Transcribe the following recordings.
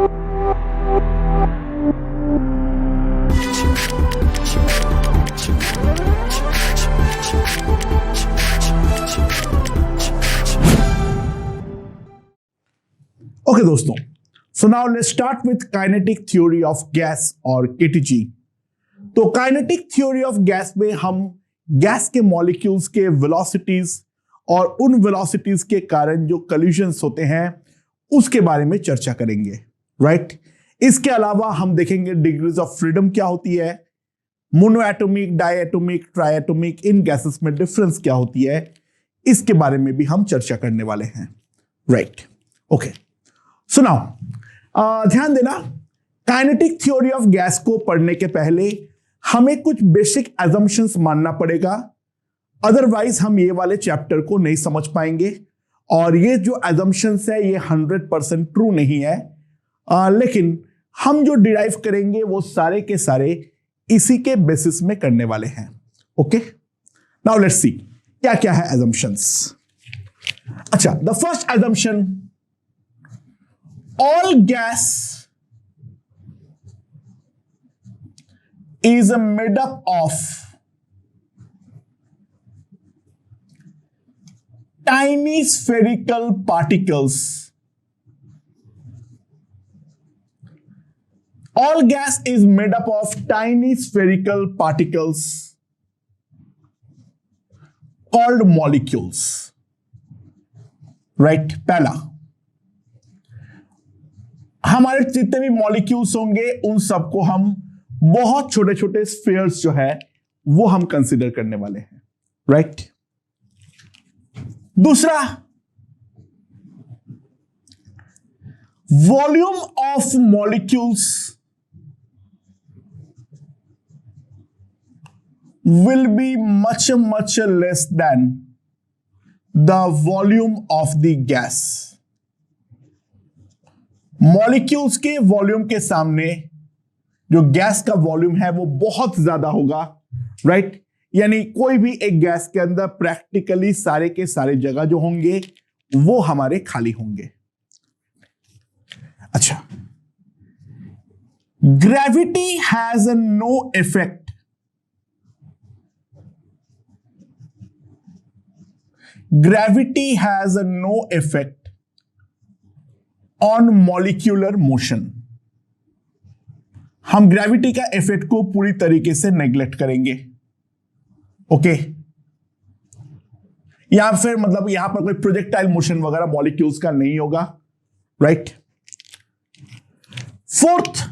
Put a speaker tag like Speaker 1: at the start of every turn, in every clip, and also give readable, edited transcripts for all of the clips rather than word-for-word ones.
Speaker 1: Okay दोस्तों, so now let's start with kinetic theory of gas और KTG. तो kinetic theory of gas में हम गैस के मॉलिक्यूल्स के वेलोसिटीज और उन वेलोसिटीज के कारण जो कॉलिजन्स होते हैं उसके बारे में चर्चा करेंगे, राइट। इसके अलावा हम देखेंगे डिग्रीज ऑफ फ्रीडम क्या होती है, मोनोएटॉमिक, डायएटॉमिक, ट्राइएटॉमिक, इन गैसेस में डिफरेंस क्या होती है, इसके बारे में भी हम चर्चा करने वाले हैं, राइट। ओके, सुनाओ, ध्यान देना, काइनेटिक थ्योरी ऑफ गैस को पढ़ने के पहले हमें कुछ बेसिक असम्पशंस मानना पड़ेगा, अदरवाइज हम ये वाले चैप्टर को नहीं समझ पाएंगे। और ये जो असम्पशंस है ये 100% ट्रू नहीं है, लेकिन हम जो डिराइव करेंगे वो सारे के सारे इसी के बेसिस में करने वाले हैं। ओके, नाउ लेट्स सी क्या क्या है असम्पशंस। अच्छा, the first assumption, all gas is made up of tiny spherical particles. All gas is made up of tiny spherical particles called molecules, right? पहला, हमारे जितने भी मॉलिक्यूल्स होंगे उन सबको हम बहुत छोटे छोटे स्फीयर्स जो है वो हम कंसीडर करने वाले हैं, राइट। दूसरा, volume of molecules will be much much less than the volume of the gas. Molecules के वॉल्यूम के सामने जो गैस का वॉल्यूम है वो बहुत ज्यादा होगा, राइट। यानी कोई भी एक गैस के अंदर प्रैक्टिकली सारे के सारे जगह जो होंगे वो हमारे खाली होंगे। अच्छा, gravity has no effect, gravity has no effect on molecular motion. हम ग्रेविटी का इफेक्ट को पूरी तरीके से नेग्लेक्ट करेंगे, ओके। या फिर मतलब यहां पर कोई प्रोजेक्टाइल मोशन वगैरह मॉलिक्यूल्स का नहीं होगा, right. Fourth,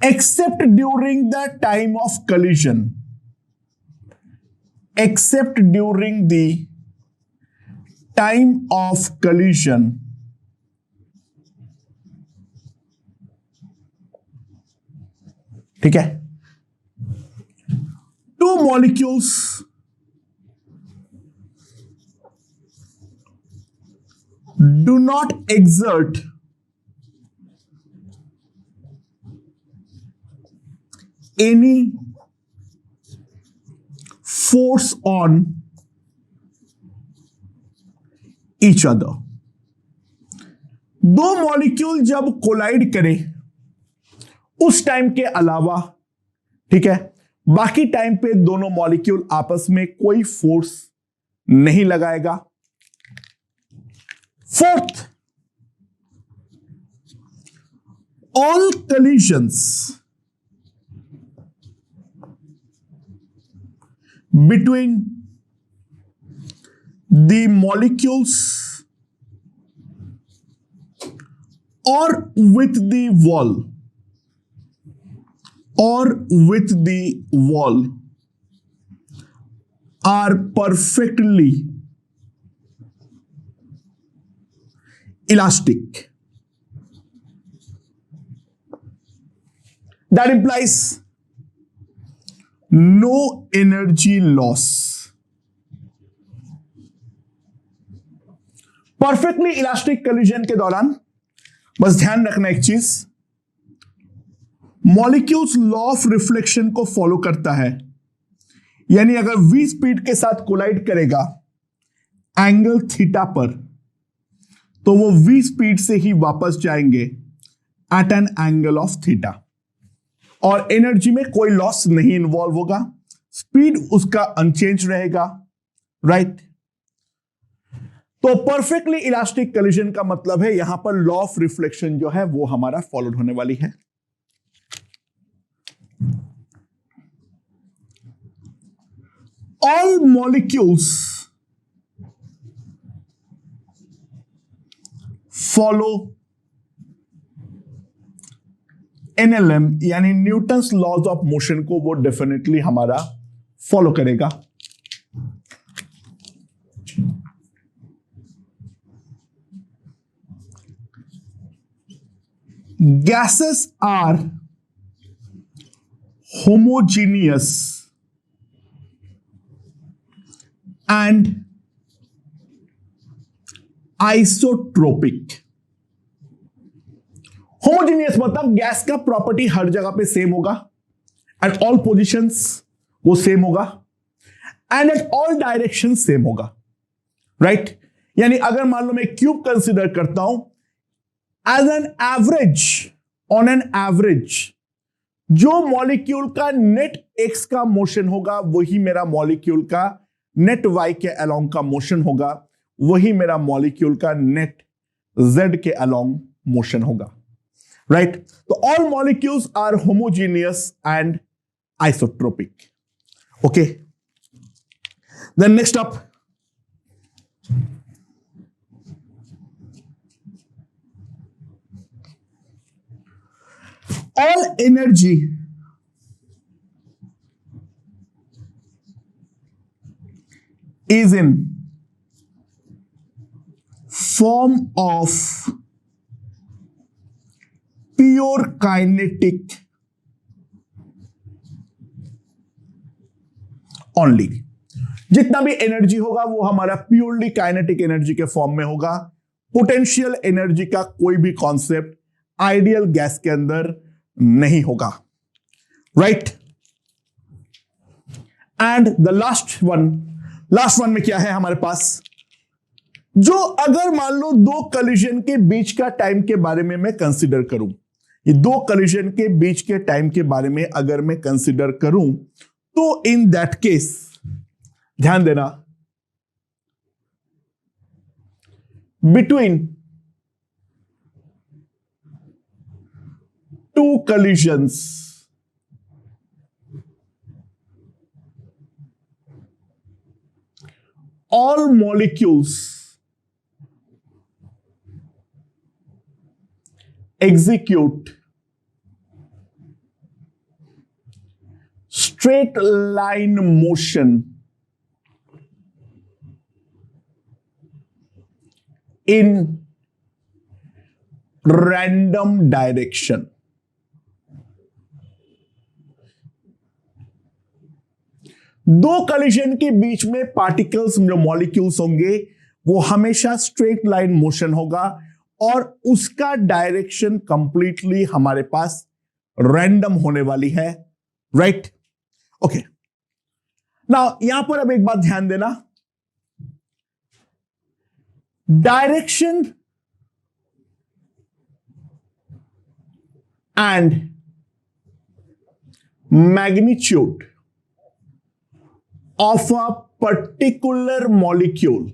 Speaker 1: accept during the time of collision, accept during the time of collision, ठीक है। Two molecules do not exert any force on each other. दो मॉलिक्यूल जब कोलाइड करे उस टाइम के अलावा, ठीक है, बाकी टाइम पे दोनों मॉलिक्यूल आपस में कोई फोर्स नहीं लगाएगा। Fourth, all collisions between the molecules or with the wall are perfectly elastic. That implies no energy loss. Perfectly elastic collision के दौरान बस ध्यान रखना एक चीज, मॉलिक्यूल्स लॉ ऑफ रिफ्लेक्शन को फॉलो करता है। यानी अगर v स्पीड के साथ कोलाइड करेगा एंगल थीटा पर, तो वो v स्पीड से ही वापस जाएंगे at an angle of theta, और एनर्जी में कोई लॉस नहीं इन्वॉल्व होगा, स्पीड उसका अनचेंज रहेगा, राइट। तो परफेक्टली इलास्टिक कोलिजन का मतलब है यहां पर लॉ ऑफ रिफ्लेक्शन जो है वो हमारा फॉलोड होने वाली है। ऑल मॉलिक्यूल्स फॉलो NLM यानी न्यूटन्स लॉज ऑफ मोशन को वो डेफिनेटली हमारा फॉलो करेगा। Gases are homogeneous and isotropic। Homogeneous मतलब गैस का प्रॉपर्टी हर जगह पे सेम होगा, एट ऑल पोजीशंस वो सेम होगा, and at all direction same होगा, राइट। यानी अगर मान लो मैं क्यूब कंसीडर करता हूं as an average, on an average जो मॉलिक्यूल का नेट एक्स का मोशन होगा वही मेरा मॉलिक्यूल का नेट वाई के अलोंग का मोशन होगा, वही मेरा मॉलिक्यूल का नेट जेड के अलोंग मोशन होगा, राइट। तो all molecules are homogeneous and isotropic. Okay, then next up, all energy is in form of pure kinetic only। जितना भी एनर्जी होगा वो हमारा प्योरली काइनेटिक एनर्जी के फॉर्म में होगा। पोटेंशियल एनर्जी का कोई भी कॉन्सेप्ट आइडियल गैस के अंदर नहीं होगा, right. And the last one में क्या है हमारे पास, जो अगर मान लो दो कोलिजन के बीच का टाइम के बारे में मैं कंसीडर करूं, ये दो कोलिजन के बीच के टाइम के बारे में अगर मैं कंसीडर करूं, तो इन दैट केस ध्यान देना, between two collisions all molecules execute straight line motion in random direction। दो कोलिजन के बीच में पार्टिकल्स जो मॉलिक्यूल्स होंगे वो हमेशा स्ट्रेट लाइन मोशन होगा और उसका डायरेक्शन कंप्लीटली हमारे पास रैंडम होने वाली है, राइट। ओके, नाउ यहां पर अब एक बात ध्यान देना, direction and magnitude of a particular molecule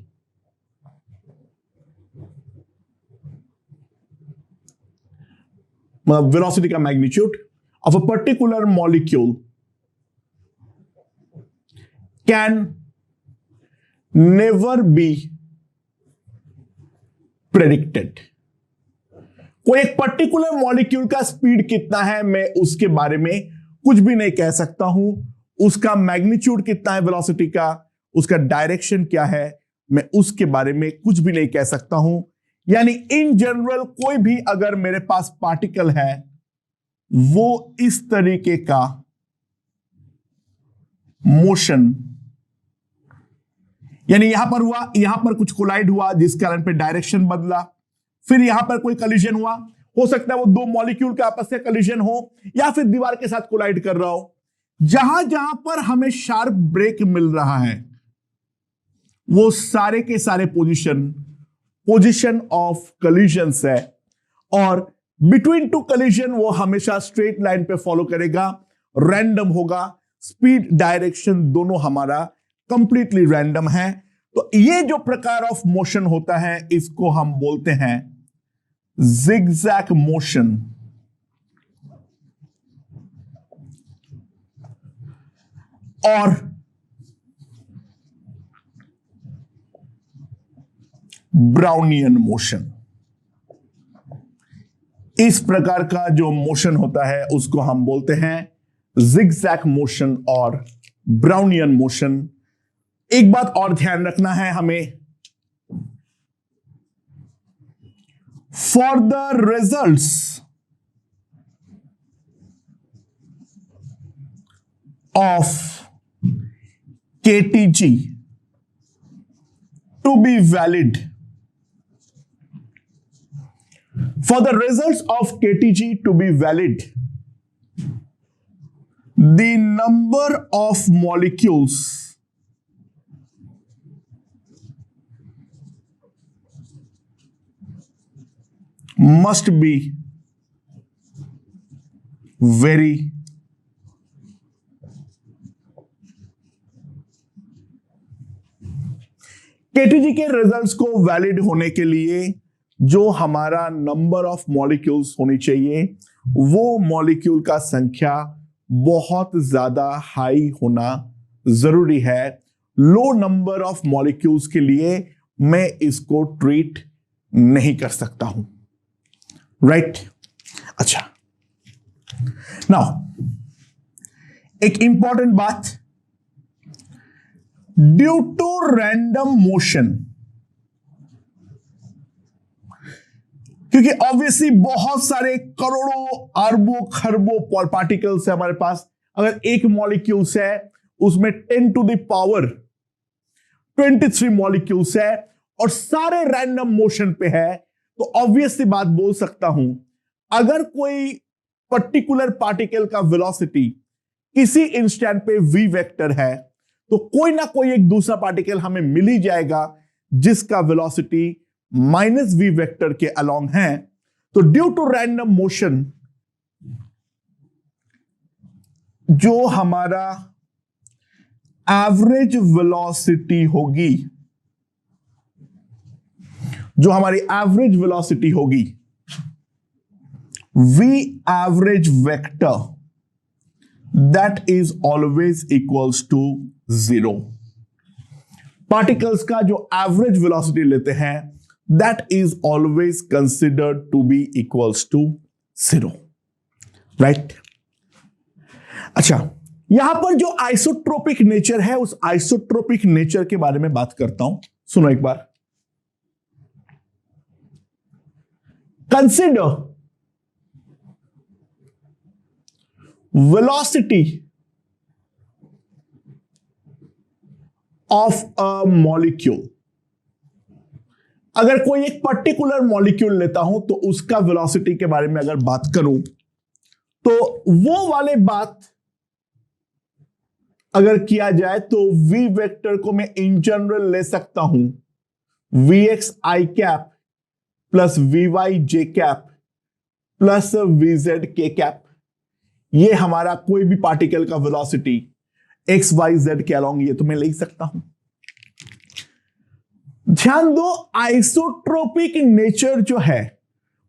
Speaker 1: velocity का magnitude of a particular molecule can never be predicted। कोई एक पर्टिकुलर मॉलिक्यूल का स्पीड कितना है मैं उसके बारे में कुछ भी नहीं कह सकता हूं, उसका मैग्नीट्यूड कितना है वेलोसिटी का, उसका डायरेक्शन क्या है, मैं उसके बारे में कुछ भी नहीं कह सकता हूं। यानी इन जनरल कोई भी अगर मेरे पास पार्टिकल है वो इस तरीके का मोशन, यानी यहां पर हुआ, यहां पर कुछ कोलाइड हुआ जिस कारण पे डायरेक्शन बदला, फिर यहां पर कोई कोलिजन हुआ, हो सकता है वो दो मॉलिक्यूल के आपस में कोलिजन हो या फिर दीवार के साथ कोलाइड कर रहा हो। जहां जहां पर हमें शार्प ब्रेक मिल रहा है वो सारे के सारे पोजीशन पोजीशन ऑफ कॉलिजन्स है, और बिटवीन टू कॉलिजन वो हमेशा स्ट्रेट लाइन पे फॉलो करेगा, रैंडम होगा, स्पीड डायरेक्शन दोनों हमारा कंप्लीटली रैंडम है। तो ये जो प्रकार ऑफ मोशन होता है इसको हम बोलते हैं जिगजैग मोशन और ब्राउनियन मोशन। इस प्रकार का जो मोशन होता है उसको हम बोलते हैं जिगजैग मोशन और ब्राउनियन मोशन। एक बात और ध्यान रखना है हमें, for the results of KTG to be valid, for the results of KTG to be valid, the number of molecules must be very KTG के रिजल्ट्स को वैलिड होने के लिए जो हमारा नंबर ऑफ मॉलिक्यूल्स होनी चाहिए वो मॉलिक्यूल का संख्या बहुत ज्यादा हाई होना जरूरी है। लो नंबर ऑफ मॉलिक्यूल्स के लिए मैं इसको ट्रीट नहीं कर सकता हूं, राइट? अच्छा, नाउ एक इंपॉर्टेंट बात, ड्यू टू रैंडम मोशन, क्योंकि ऑब्वियसली बहुत सारे करोड़ों अरबों खरबों पार्टिकल्स है हमारे पास, अगर एक मॉलिक्यूल्स है उसमें 10 टू द पावर 23 मॉलिक्यूल्स है और सारे रैंडम मोशन पे है, तो ऑब्वियसली बात बोल सकता हूं अगर कोई पर्टिकुलर पार्टिकल का वेलोसिटी किसी इंस्टेंट पे v वेक्टर है तो कोई ना कोई एक दूसरा पार्टिकल हमें मिल ही जाएगा जिसका वेलोसिटी -v वेक्टर के अलोंग है। तो ड्यू टू रैंडम मोशन जो हमारा एवरेज वेलोसिटी होगी, जो हमारी एवरेज वेलोसिटी होगी v average vector, that is always equals to 0। Particles का जो एवरेज वेलोसिटी लेते हैं that is always considered to be equals to 0, right? अच्छा, यहां पर जो आइसोट्रोपिक नेचर है उस आइसोट्रोपिक नेचर के बारे में बात करता हूं, सुनो एक बार। Consider velocity of a molecule. अगर कोई एक पर्टिकुलर मॉलिक्यूल लेता हूं तो उसका वेलोसिटी के बारे में अगर बात करूं तो वो वाले बात अगर किया जाए तो v वेक्टर को मैं इन जनरल ले सकता हूं vx i cap plus vy j cap plus vz k cap. ये हमारा कोई भी पार्टिकल का वेलोसिटी एक्स वाई जेड के अलोंग ये तो मैं ले ही सकता हूं। ध्यान दो, आइसोट्रोपिक नेचर जो है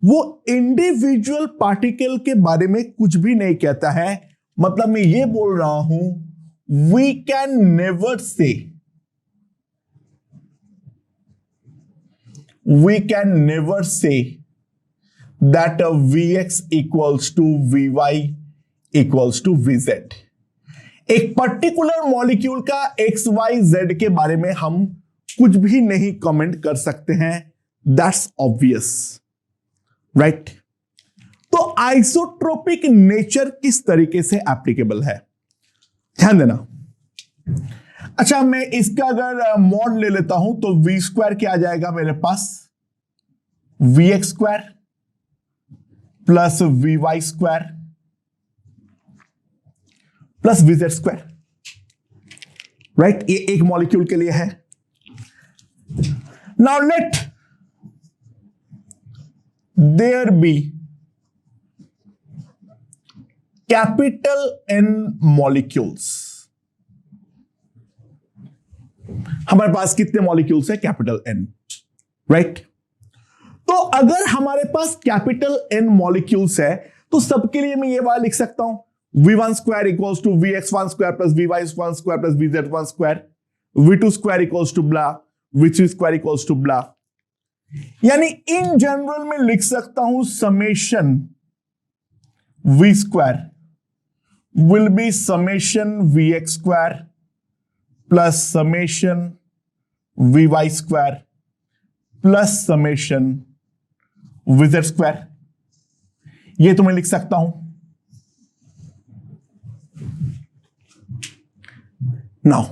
Speaker 1: वो इंडिविजुअल पार्टिकल के बारे में कुछ भी नहीं कहता है। मतलब मैं ये बोल रहा हूं we can never say that vx equals to vy equals to vz। एक पर्टिकुलर मॉलिक्यूल का एक्स वाई जेड के बारे में हम कुछ भी नहीं कमेंट कर सकते हैं, दैट्स ऑब्वियस, राइट? तो आइसोट्रोपिक नेचर किस तरीके से एप्लीकेबल है, ध्यान देना। अच्छा, मैं इसका अगर मॉड ले लेता हूं तो v स्क्वायर क्या आ जाएगा मेरे पास, vx square plus vy square plus vz square, right? ये एक मॉलिक्यूल के लिए है। Now let there be capital N molecules. हमारे पास कितने मॉलिक्यूल्स है? Capital N, right? तो अगर हमारे पास कैपिटल N मॉलिक्यूल्स है तो सबके लिए मैं ये वाला लिख सकता हूं, v1 square equals to vx1 square plus vy1 square plus vz1 square, v2 square equals to blah, v3 square equals to blah. यानी इन जनरल में लिख सकता हूं summation v square will be summation vx square plus summation vy square plus summation vz square। ये तो मैं लिख सकता हूं। नाउ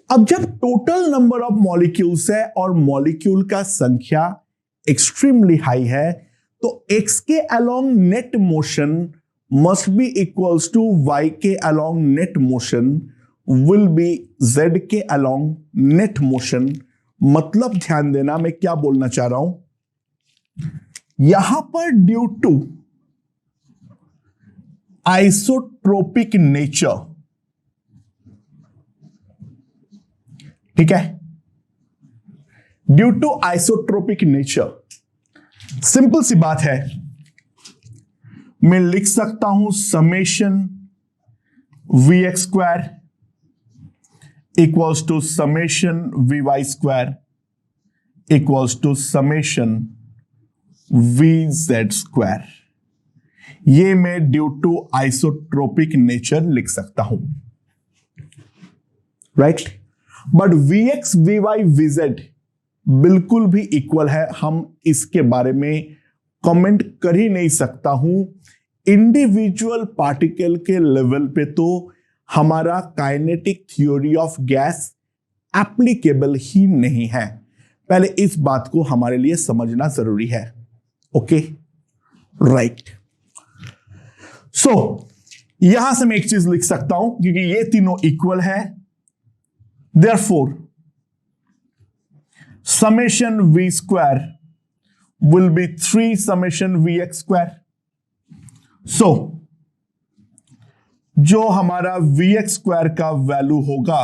Speaker 1: अब जब टोटल नंबर ऑफ मॉलिक्यूल्स है और मॉलिक्यूल का संख्या एक्सट्रीमली हाई है तो x के along net motion must be equals to y के along net motion will be z के along net motion। मतलब ध्यान देना मैं क्या बोलना चाह रहा हूं, यहां पर ड्यू टू आइसोट्रोपिक नेचर, ठीक है, due to isotropic nature, simple सी बात है, मैं लिख सकता हूं summation vx square equals to summation vy square equals to summation vz square. ये मैं ड्यू टू आइसोट्रोपिक नेचर लिख सकता हूं, right? But vx vy vz बिल्कुल भी इक्वल है, हम इसके बारे में कमेंट कर ही नहीं सकता हूं। इंडिविजुअल पार्टिकल के लेवल पे तो हमारा kinetic theory of gas applicable ही नहीं है। पहले इस बात को हमारे लिए समझना जरूरी है, ओके, राइट? सो यहां से मैं एक चीज लिख सकता हूं क्योंकि ये तीनों इक्वल है, therefore summation v square will be 3 summation vx square। So जो हमारा vx स्क्वायर का वैल्यू होगा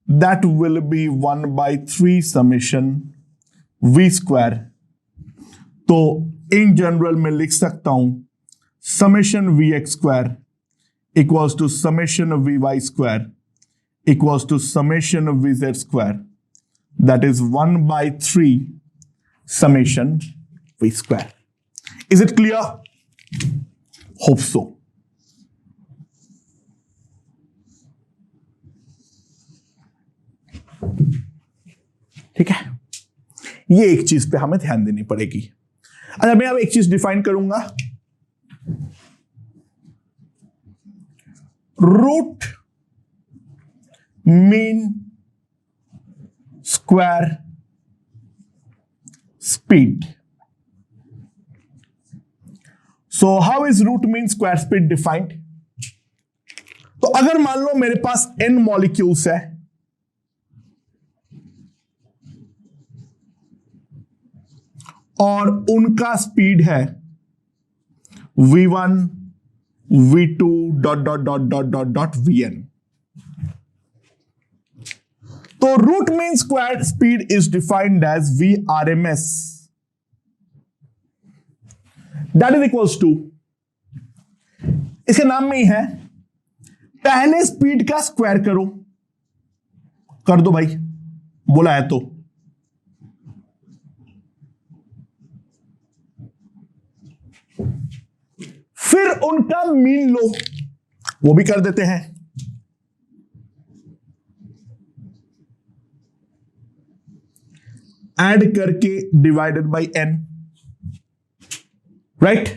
Speaker 1: that will be 1/3 summation v square. तो इन जनरल में लिख सकता हूं summation vx square equals to summation vy square equals to summation vz square, that is 1/3 summation v square। Is it clear? Hope so। ठीक है, ये एक चीज पे हमें ध्यान देनी पड़ेगी। अच्छा, मैं अब एक चीज डिफाइन करूंगा, root mean square speed। So how is root mean square speed defined? तो अगर मान लो मेरे पास n मॉलिक्यूल्स है और उनका स्पीड है v1 v2 dot dot dot dot dot dot vn, तो root mean square speed is defined as Vrms, that is equals to, इसके नाम में ही है, पहले स्पीड का स्क्वायर करो, कर दो भाई, बोला है तो, फिर उनका मीन लो, वो भी कर देते हैं, ऐड करके divided by n, right?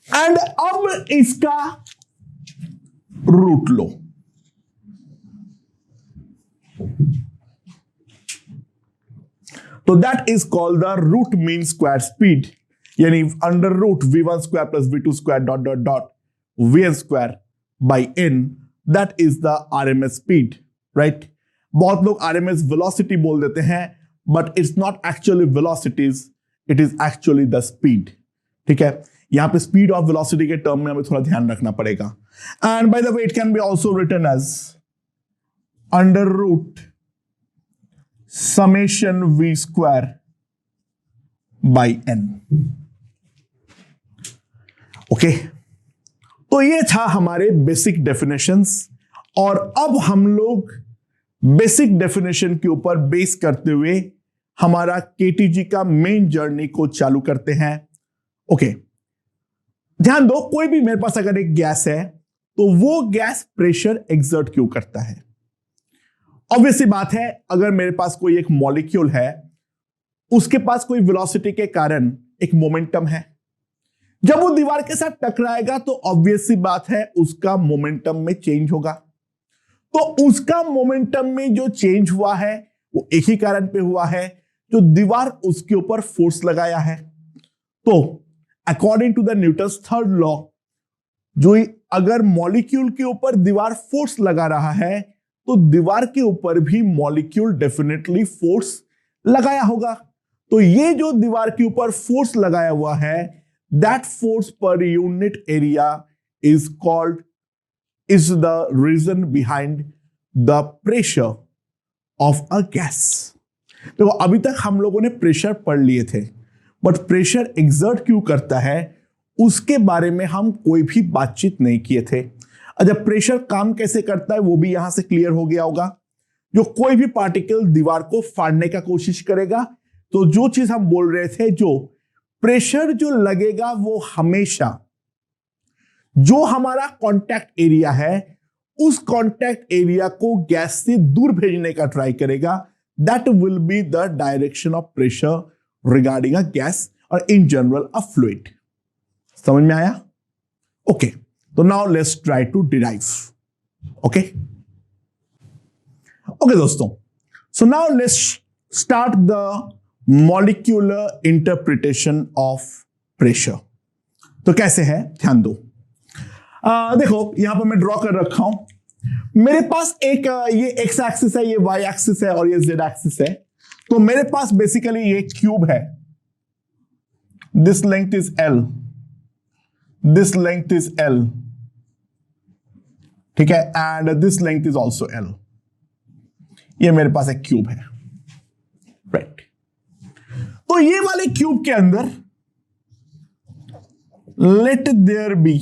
Speaker 1: And अब इसका रूट लो, तो that is called the root mean square speed, यानी under root v1 square plus v2 square dot dot dot vn square by n, that is the RMS speed, right? बहुत लोग RMS velocity बोल देते हैं, but it's not actually velocities, it is actually the speed. ठीक है, यहां पे speed of velocity के टर्म में हमें थोड़ा ध्यान रखना पड़ेगा। And by the way it can be also written as under root summation V square by N. Okay, तो ये था हमारे बेसिक डेफिनेशंस, और अब हम लोग बेसिक डेफिनेशन के ऊपर बेस करते हुए हमारा केटीजी का मेन जर्नी को चालू करते हैं। ओके, ध्यान दो, कोई भी मेरे पास अगर एक गैस है तो वो गैस प्रेशर एक्सर्ट क्यों करता है? ऑब्वियसली बात है, अगर मेरे पास कोई एक मॉलिक्यूल है, उसके पास कोई वेलोसिटी के कारण एक मोमेंटम है, जब वो दीवार के साथ टकराएगा तो ऑब्वियसली बात है उसका मोमेंटम में चेंज होगा। तो उसका मोमेंटम में जो चेंज हुआ है वो एक ही कारण पे हुआ है, जो दीवार उसके ऊपर फोर्स लगाया है। तो according to the Newton's third law, जो अगर मॉलिक्यूल के ऊपर दीवार फोर्स लगा रहा है तो दीवार के ऊपर भी मॉलिक्यूल डेफिनेटली फोर्स लगाया होगा। तो ये जो दीवार के ऊपर फोर्स लगाया हुआ है, that force per unit area is called, is the reason behind the pressure of a gas. देखो, अभी तक हम लोगों ने प्रेशर पढ़ लिए थे, बट प्रेशर एक्सर्ट क्यों करता है उसके बारे में हम कोई भी बातचीत नहीं किए थे। अच्छा, प्रेशर काम कैसे करता है वो भी यहां से क्लियर हो गया होगा। जो कोई भी पार्टिकल दीवार को फाड़ने का कोशिश करेगा, तो जो चीज हम बोल रहे थे, जो प्रेशर जो लगेगा वो हमेशा जो हमारा कांटेक्ट एरिया है उस कांटेक्ट एरिया को गैस से दूर भेजने का ट्राई करेगा। That will be the direction of pressure regarding a gas और इन जनरल अ फ्लूइड। समझ में आया? ओके, तो now let's try to derive. Okay okay दोस्तों, so now let's start the molecular interpretation of pressure. तो कैसे है, ध्यान दो। देखो, यहां पर मैं ड्रॉ कर रखा हूं। मेरे पास एक ये एक्स एक्सिस है, ये वाई एक्सिस है और ये जेड एक्सिस है। तो मेरे पास बेसिकली ये क्यूब है। This length is L, this length is L, ठीक है, and this length is also L. ये मेरे पास एक क्यूब है, राइट। तो ये वाले क्यूब के अंदर let there be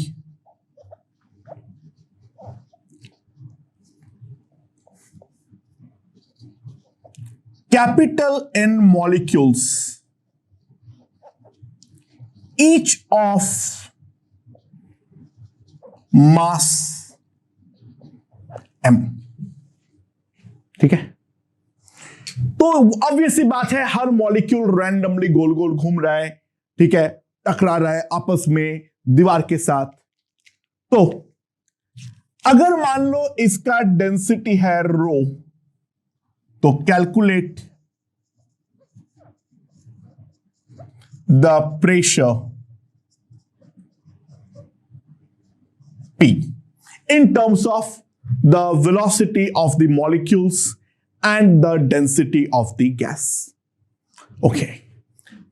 Speaker 1: capital N molecules, each of mass m। ठीक है, तो ऑब्वियसली बात है हर मॉलिक्यूल रैंडमली गोल गोल घूम रहा है, ठीक है, टकरा रहा है आपस में दीवार के साथ। तो अगर मान लो इसका डेंसिटी है रो, तो calculate the pressure P in terms of the velocity of the molecules and the density of the gas. Okay,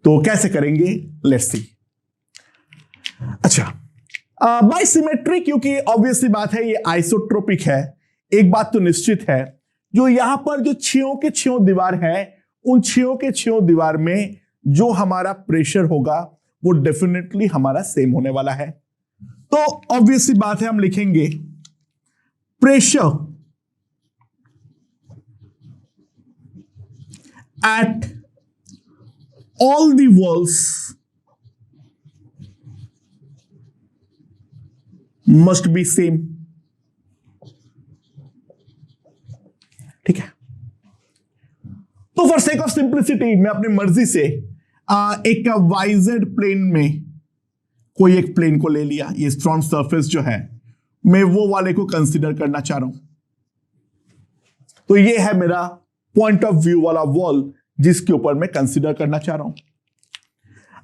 Speaker 1: तो कैसे करेंगे, लेट्स सी। अच्छा, बाय सिमेट्री, क्योंकि ऑब्वियसली बात है ये आइसोट्रोपिक है, एक बात तो निश्चित है, जो यहां पर जो छियों के छियों दीवार है, उन छियों के छियों दीवार में जो हमारा प्रेशर होगा वो डेफिनेटली हमारा सेम होने वाला है। तो ऑब्वियसली बात है हम लिखेंगे pressure at all the walls must be same. ठीक है, तो फॉर सेक ऑफ सिंप्लिसिटी मैं अपनी मर्जी से एक वाइजेड प्लेन में कोई एक प्लेन को ले लिया। ये स्ट्रॉन्ग सरफेस जो है मैं वो वाले को कंसीडर करना चाह रहा हूं। तो ये है मेरा पॉइंट ऑफ व्यू वाला वॉल जिसके ऊपर मैं कंसीडर करना चाह रहा हूं।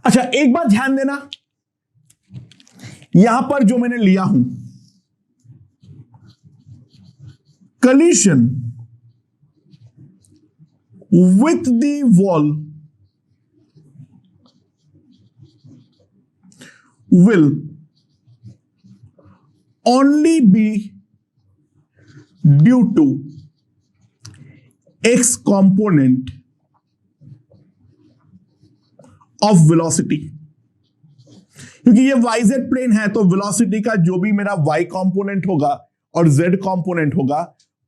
Speaker 1: अच्छा, एक बात ध्यान देना, यहां पर जो मैंने लिया हूं collision with the wall will only be due to x component of velocity। क्योंकि ये yz प्लेन है तो वेलोसिटी का जो भी मेरा y कंपोनेंट होगा और z कंपोनेंट होगा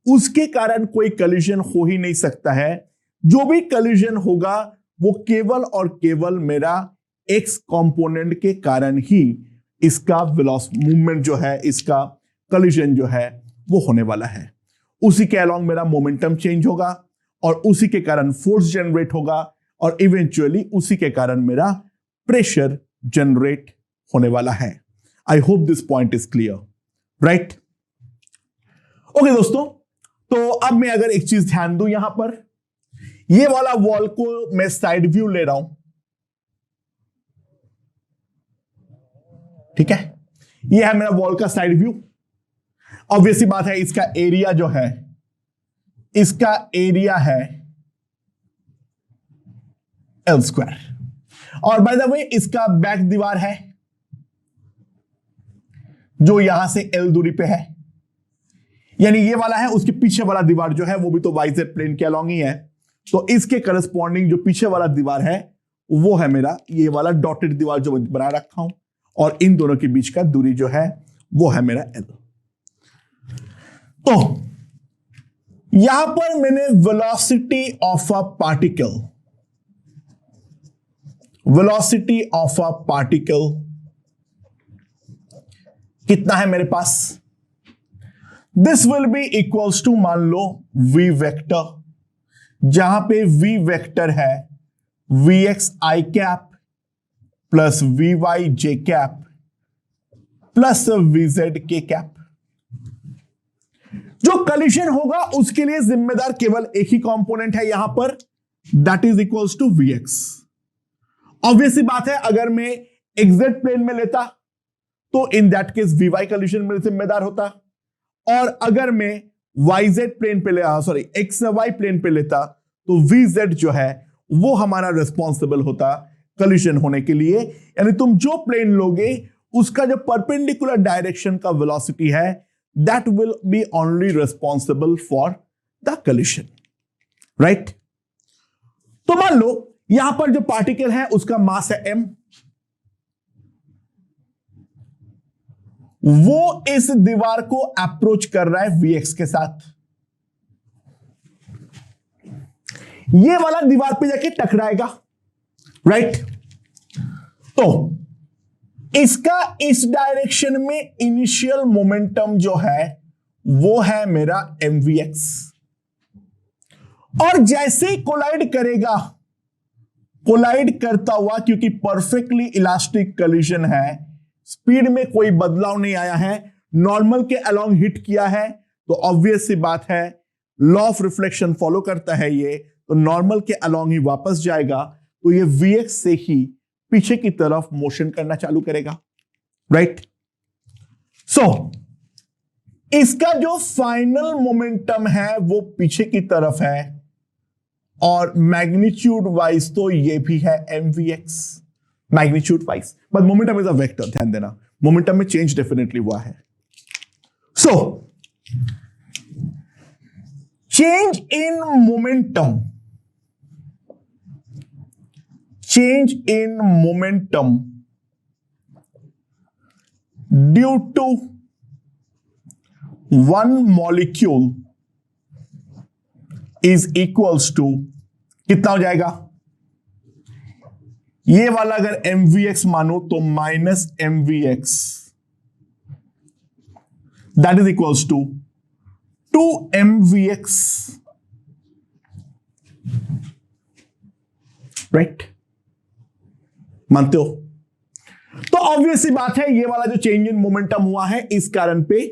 Speaker 1: उसके कारण कोई कलिजन हो ही नहीं सकता है। जो भी कलिजन होगा वो केवल और केवल मेरा x कंपोनेंट के कारण ही इसका मूवमेंट जो है, इसका कलिजन जो है वो होने वाला है। उसी के अलोंग मेरा मोमेंटम चेंज होगा और उसी के कारण फोर्स जनरेट होगा और इवेंचुअली उसी के कारण मेरा प्रेशर जनरेट होने वाला है। आई hope this point is clear, right? Okay दोस्तों, तो अब मैं अगर एक चीज ध्यान दूं, यहां पर ये वाला वॉल को मैं साइड व्यू ले रहा हूं, ठीक है? ये है मेरा वॉल का साइड व्यू। ऑब्वियसली बात है, इसका एरिया जो है, इसका एरिया है L स्क्वायर और बाय द वे इसका बैक दीवार है जो यहां से L दूरी पे है, यानी ये वाला है, उसके पीछे वाला दीवार जो है वो भी तो YZ प्लेन के अलॉन्ग ही है। तो इसके करस्पॉन्डिंग जो पीछे वाला दीवार है वो है मेरा ये वाला डॉटेड दीवार जो बना रखा हूं और इन दोनों के बीच का दूरी जो है वो है मेरा L। तो यहां पर मैंने velocity of a particle, velocity of a particle कितना है मेरे पास? This will be equals to, मान लो v वेक्टर, जहां पे v वेक्टर है vx i cap plus vy j cap plus vz k cap. जो कलिजन होगा उसके लिए जिम्मेदार केवल एक ही कंपोनेंट है यहां पर, that is equals to vx। Obviously बात है, अगर मैं एग्जैक्ट प्लेन में लेता तो in that case vy collision में जिम्मेदार होता, और अगर मैं yz प्लेन पे ले सॉरी xy प्लेन पे लेता तो vz जो है वो हमारा रिस्पॉन्सिबल होता कलिजन होने के लिए। यानी तुम जो प्लेन लोगे उसका जो परपेंडिकुलर डायरेक्शन का वेलोसिटी है that will B only responsible for the collision, right? तो मान लो यहां पर जो पार्टिकल है उसका मास है m, वो इस दीवार को अप्रोच कर रहा है vx के साथ, ये वाला दीवार पे जाके टकराएगा, राइट? तो इसका इस डायरेक्शन में इनिशियल मोमेंटम जो है वो है मेरा mvx, और जैसे ही कोलाइड करेगा, कोलाइड करता हुआ, क्योंकि परफेक्टली इलास्टिक कलिजन है, स्पीड में कोई बदलाव नहीं आया है, नॉर्मल के अलोंग हिट किया है, तो ऑब्वियस सी बात है लॉ ऑफ रिफ्लेक्शन फॉलो करता है ये, तो नॉर्मल के अलोंग ही वापस जाएगा, तो ये vx से ही पीछे की तरफ मोशन करना चालू करेगा, राइट? सो इसका जो फाइनल मोमेंटम है वो पीछे की तरफ है, और मैग्नीट्यूड वाइज तो ये भी है mvx, magnitude wise, but momentum is a vector, ध्यान देना, मोमेंटम में चेंज डेफिनेटली हुआ है। So change in momentum, change in momentum due to one molecule is equals to कितना हो जाएगा? ये वाला अगर mvx मानो तो minus mvx, that is equals to 2mvx, right? मानते हो? तो ऑब्वियसली बात है ये वाला जो चेंज इन मोमेंटम हुआ है इस कारण पे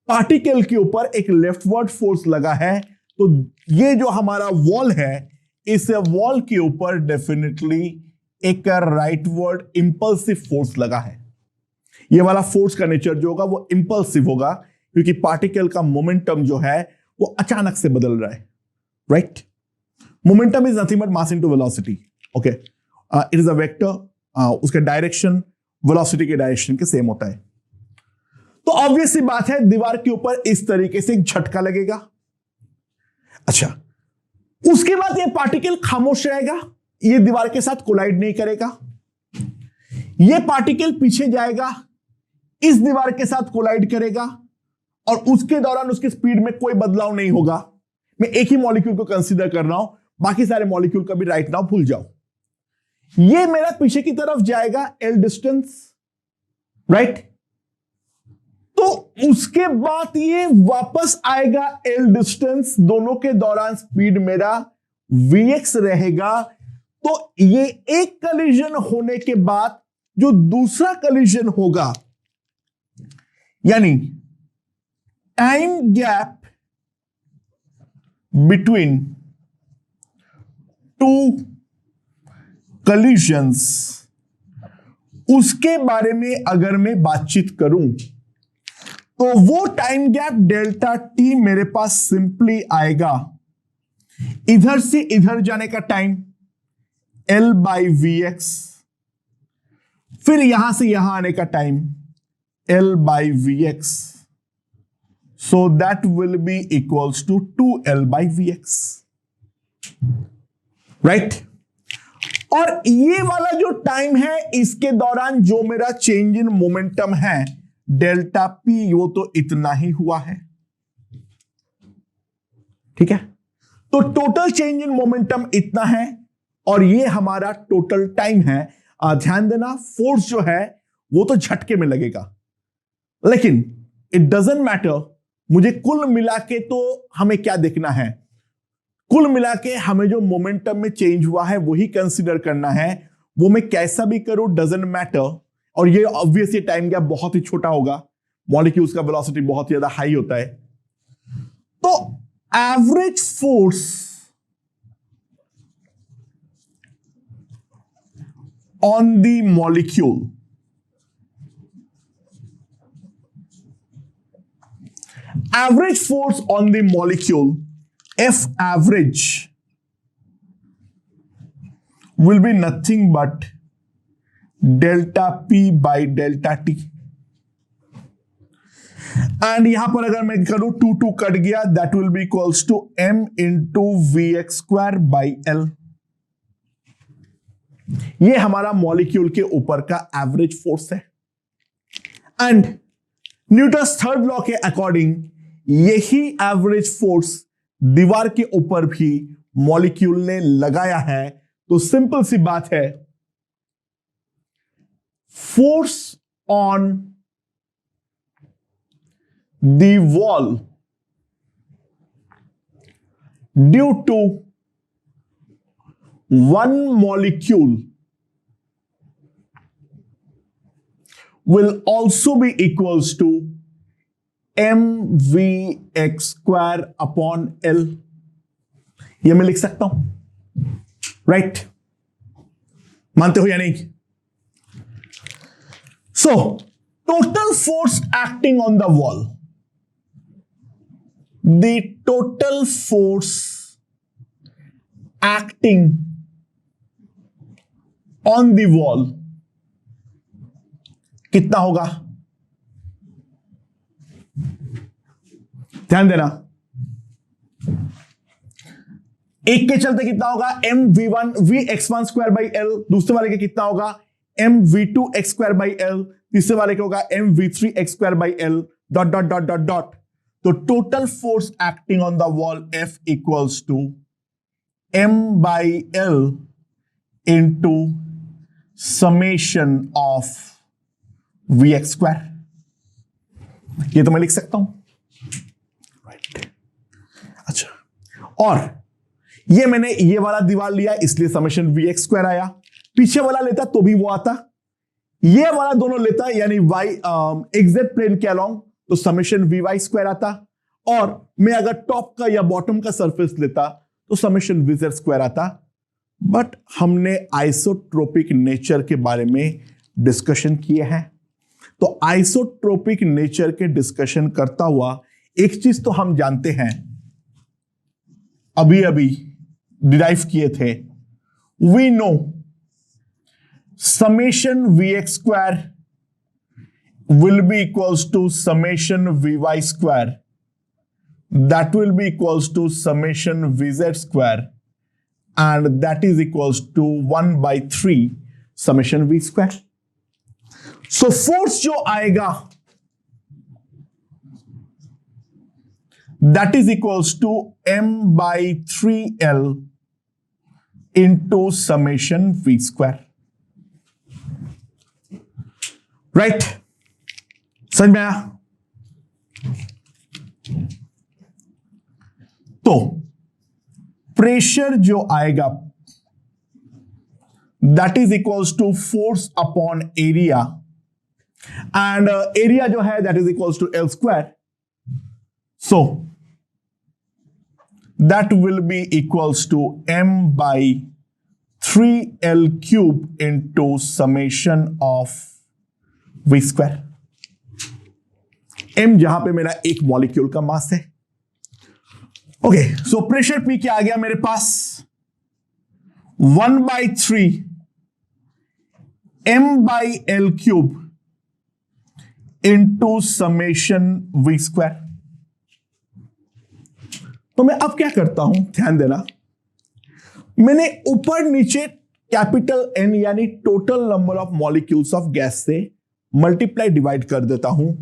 Speaker 1: पार्टिकल के ऊपर एक लेफ्टवर्ड फोर्स लगा है, तो ये जो हमारा वॉल है इस वॉल के ऊपर डेफिनेटली एक राइटवर्ड इंपल्सिव फोर्स लगा है। ये वाला फोर्स का नेचर जो होगा वो इंपल्सिव होगा, क्योंकि पार्टिकल का मोमेंटम जो है वो अचानक से बदल रहा है, right? Momentum is nothing but mass into velocity, okay? It is a vector, उसका डायरेक्शन वेलोसिटी के डायरेक्शन के सेम होता है। तो ऑब्वियस सी बात है दीवार के ऊपर इस तरीके से एक झटका लगेगा। अच्छा, उसके बाद ये पार्टिकल खामोश रहेगा, ये दीवार के साथ कोलाइड नहीं करेगा। ये पार्टिकल पीछे जाएगा, इस दीवार के साथ कोलाइड करेगा और उसके दौरान उसकी स्पीड में कोई बदलाव नहीं होगा। मैं एक ही मॉलिक्यूल को कंसीडर कर रहा हूं, बाकी सारे मॉलिक्यूल का भी राइट नाउ भूल जाओ। ये मेरा पीछे की तरफ जाएगा एल डिस्टेंस, राइट। तो उसके बाद ये वापस आएगा एल डिस्टेंस, दोनों के दौरान स्पीड मेरा vx रहेगा। तो ये एक कलिजन होने के बाद जो दूसरा कलिजन होगा, यानी टाइम गैप बिटवीन टू कलिजन्स, उसके बारे में अगर मैं बातचीत करूं तो वो टाइम गैप डेल्टा टी मेरे पास सिंपली आएगा इधर से इधर जाने का time L by V X, फिर यहां से यहां आने का time L by V X, so that will be equals to 2L by V X, right. और ये वाला जो टाइम है, इसके दौरान जो मेरा चेंज इन मोमेंटम है डेल्टा पी, वो तो इतना ही हुआ है, ठीक है। तो टोटल चेंज इन मोमेंटम इतना है और ये हमारा टोटल टाइम है। ध्यान देना, फोर्स जो है वो तो झटके में लगेगा, लेकिन इट डजंट मैटर। मुझे कुल मिला के तो हमें क्या देखना है, कुल मिला के हमें जो मोमेंटम में चेंज हुआ है वही कंसीडर करना है। वो मैं कैसा भी करूं डजंट मैटर। और ये ऑब्वियसली टाइम गैप बहुत ही छोटा होगा, मॉलिक्यूल्स का वेलोसिटी बहुत ही ज्यादा हाई होता है। तो average force on the molecule, average force on the molecule F average will be nothing but delta P by delta T। And यहां पर अगर मैं करूं 2 कट गया, that will be equals to M into V X square by L। ये हमारा molecule के ऊपर का एवरेज फोर्स है। एंड न्यूटन्स थर्ड लॉ के अकॉर्डिंग यही एवरेज फोर्स दीवार के ऊपर भी मॉलिक्यूल ने लगाया है। तो सिंपल सी बात है, force on the wall due to one molecule will also be equals to mv square upon L। यह मैं लिख सकता हूं, राइट? मानते हो या नहीं? So total force acting on the wall, the total force acting on the wall कितना होगा? ध्यान देना, एक के चलते कितना होगा? M V one V X one square by L. दूसरे वाले के कितना होगा? M V two X square by L. तीसरे वाले के होगा M V three X square by L dot dot dot dot dot. तो total force acting on the wall F equals to M by L into summation of V X square. ये तो मैं लिख सकता हूं, राइट? अच्छा, और ये मैंने ये वाला दीवार लिया इसलिए समेशन वी एक्स स्क्वायर आया। पीछे वाला लेता तो भी वो आता, ये वाला दोनों लेता यानी वाई एक्जेक्ट प्लेन के अलोंग तो समेशन वी वाई स्क्वायर आता। और मैं अगर टॉप का या बॉटम का सरफेस लेता तो समेशन वी जेड स्क्वायर आता। बट हमने आइसोट्रोपिक नेचर के बारे में डिस्कशन किए हैं, तो आइसोट्रोपिक नेचर के डिस्कशन करता हुआ एक चीज तो हम जानते हैं, अभी अभी डिराइव किए थे, we know summation Vx square will be equals to summation Vy square. That will be equals to summation Vz square. And that is equals to 1 by 3 summation V square. So force जो आएगा that is equals to m by 3l into summation V square. Right? समझ में आया? तो pressure जो आएगा that is equals to force upon area and area जो है that is equals to L square. So that will be equals to m by 3l cube into summation of v square. m जहां पे मेरा एक molecule का मास है. Okay, so pressure P क्या आ गया मेरे पास 1 by 3 m by l cube into summation v square. तो मैं अब क्या करता हूं, ध्यान देना, मैंने ऊपर नीचे कैपिटल N यानी total number of molecules of gas से मल्टीप्लाई डिवाइड कर देता हूं.